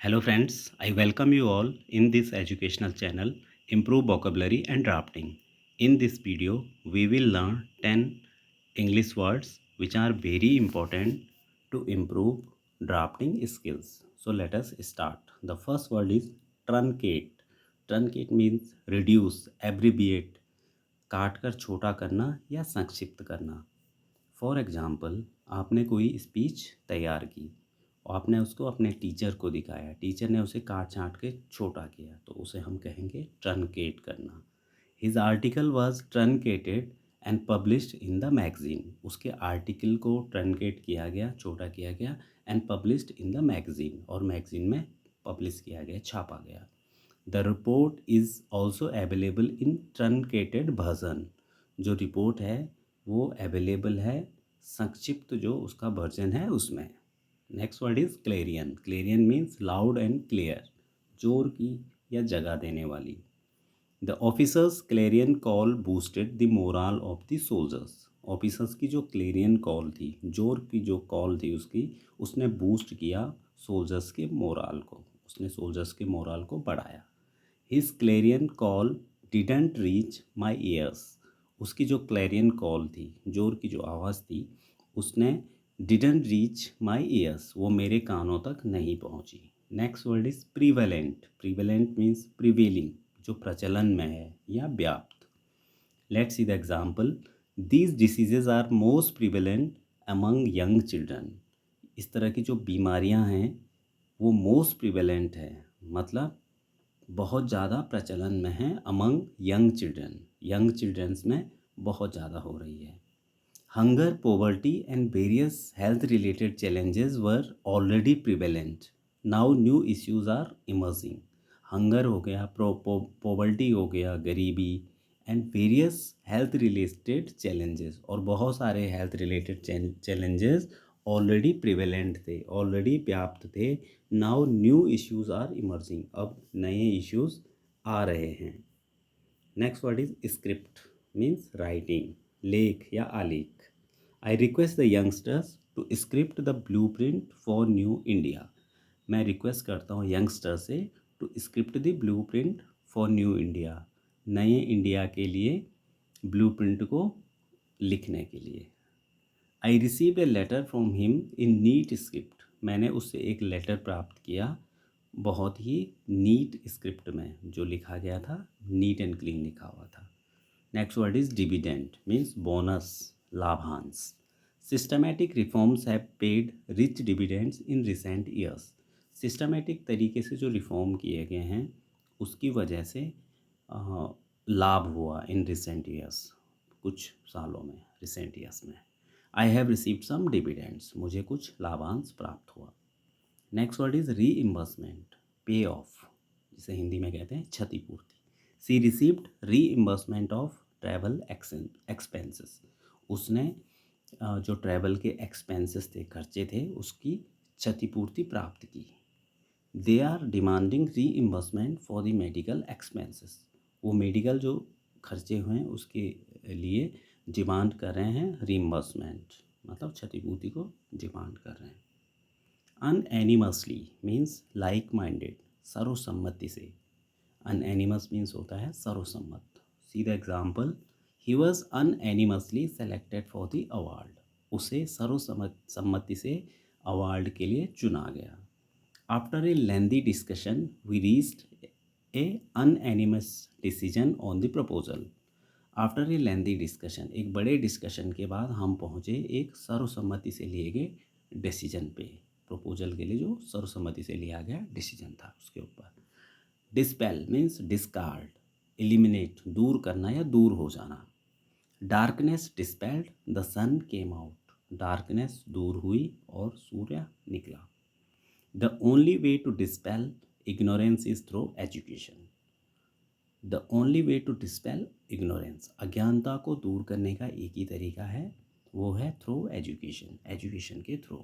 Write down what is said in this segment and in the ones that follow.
Hello friends, I welcome you all in this educational channel Improve Vocabulary and Drafting. In this video, we will learn 10 English words which are very important to improve drafting skills. So let us start. The first word is truncate. Truncate means reduce, abbreviate, काट कर छोटा करना या संक्षिप्त करना. For example आपने कोई speech तैयार की और आपने उसको अपने टीचर को दिखाया, टीचर ने उसे काट छाँट के छोटा किया तो उसे हम कहेंगे ट्रंकेट करना. His article was truncated and published in the magazine. उसके आर्टिकल को ट्रंकेट किया गया, छोटा किया गया and published in the magazine और मैगज़ीन में पब्लिश किया गया, छापा गया. The report is also available in truncated version. जो रिपोर्ट है वो अवेलेबल है संक्षिप्त जो उसका वर्जन है उसमें. Next word is clarion. Clarion means loud and clear, जोर की या जगा देने वाली. The officers clarion call boosted the moral of the soldiers. Officers की जो क्लेरियन कॉल थी, जोर की जो कॉल थी उसकी, उसने बूस्ट किया सोल्जर्स के मोरल को, उसने सोल्जर्स के मोरल को बढ़ाया. His clarion call didn't reach my years. उसकी जो क्लेरियन कॉल थी, जोर की जो आवाज़ थी, उसने डिडंट रीच माई ईयर्स, वो मेरे कानों तक नहीं पहुंची. Next word is prevalent. Prevalent means prevailing, जो प्रचलन में है या व्याप्त. Let's see the example. These diseases are most prevalent among young children. इस तरह की जो बीमारियां हैं वो मोस्ट प्रिवेलेंट है, मतलब बहुत ज़्यादा प्रचलन में है among young children. Young childrens में बहुत ज़्यादा हो रही है. Hunger, poverty and various health related challenges were already prevalent. Now new issues are emerging. Hunger हो गया, पॉवर्टी हो गया, गरीबी, and various health related challenges, और बहुत सारे health related challenges already prevalent थे, ऑलरेडी व्याप्त थे. Now new issues are emerging. अब नए इश्यूज आ रहे हैं. Next word is script. Means writing, लेख या आलेख. I request the youngsters to script the blueprint for new India. मैं रिक्वेस्ट करता हूँ यंगस्टर से to script the blueprint for new India, नए इंडिया के लिए ब्लू प्रिंट को लिखने के लिए. I receive a letter from him in neat script. मैंने उससे एक लेटर प्राप्त किया बहुत ही नीट स्क्रिप्ट में, जो लिखा गया था नीट एंड क्लीन लिखा हुआ था. Next word is dividend. Means bonus, लाभांश. Systematic reforms have paid rich dividends in recent years. Systematic तरीके से जो रिफॉर्म किए गए हैं उसकी वजह से लाभ हुआ इन रिसेंट ईयर्स, कुछ सालों में, रिसेंट ईयर्स में. I have received some dividends. मुझे कुछ लाभांश प्राप्त हुआ. Next word is reimbursement, pay off, जिसे हिंदी में कहते हैं क्षतिपूर्ति. She received reimbursement of travel expenses. उसने जो ट्रैवल के एक्सपेंसेस थे, खर्चे थे, उसकी क्षतिपूर्ति प्राप्त की. They are demanding reimbursement for the medical expenses. वो मेडिकल जो खर्चे हुए हैं उसके लिए डिमांड कर रहे हैं रीइम्बर्समेंट, मतलब क्षतिपूर्ति को डिमांड कर रहे हैं. अनएनिमसली मीन्स लाइक माइंडेड, सर्वसम्मति से. अनएनिमस मीन्स होता है सर्वसम्मत. See the example. He was unanimously selected for the award. उसे सर्वसम्मति से अवार्ड के लिए चुना गया. After a lengthy discussion we reached a unanimous decision on the proposal. After a lengthy discussion, एक बड़े डिस्कशन के बाद हम पहुँचे एक सर्वसम्मति से लिए गए डिसीजन पे. प्रपोजल के लिए जो सर्वसम्मति से लिया गया डिसीजन था उसके ऊपर. डिस्पेल मीन्स डिस्कार्ड, एलिमिनेट, दूर करना या दूर हो जाना. Darkness dispelled, the sun came out. Darkness दूर हुई और सूर्य निकला. The only way to dispel ignorance is through education. The only way to dispel ignorance, अज्ञानता को दूर करने का एक ही तरीका है, वो है थ्रू एजुकेशन, एजुकेशन के through.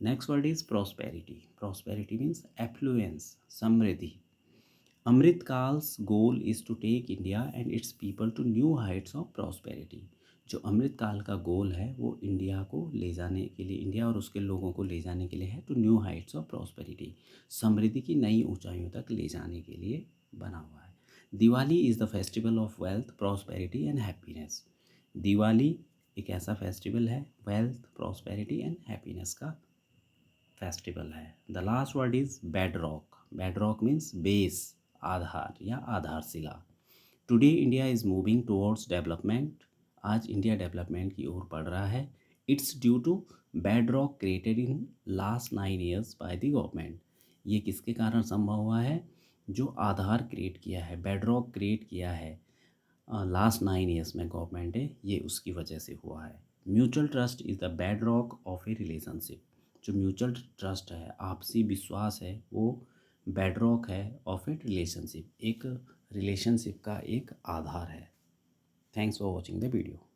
Next word is prosperity. Prosperity means affluence, समृद्धि. Amritkaal's goal is to take India and its people to new heights of prosperity. जो अमृतकाल का गोल है वो इंडिया को ले जाने के लिए, इंडिया और उसके लोगों को ले जाने के लिए है to new heights of prosperity, समृद्धि की नई ऊंचाइयों तक ले जाने के लिए बना हुआ है। Diwali is the festival of wealth, prosperity and happiness. Diwali एक ऐसा फेस्टिवल है वेल्थ, प्रॉस्पेरिटी एंड हैप्पीनेस का फेस्टिवल है। The last word is bedrock. Bedrock means base, आधार या आधारशिला। Today India is moving towards development. आज इंडिया डेवलपमेंट की ओर बढ़ रहा है। It's due to bedrock created in last 9 years by the government. ये किसके कारण संभव हुआ है? जो आधार क्रिएट किया है, बेड रॉक क्रिएट किया है लास्ट 9 years में गवर्नमेंट ने, ये उसकी वजह से हुआ है। Mutual trust is the bed rock of A relationship. जो म्यूचुअल ट्रस्ट है, आपसी विश्वास है, वो बेड रॉक है ऑफ ए रिलेशनशिप, एक रिलेशनशिप का एक आधार है। Thanks for watching the video.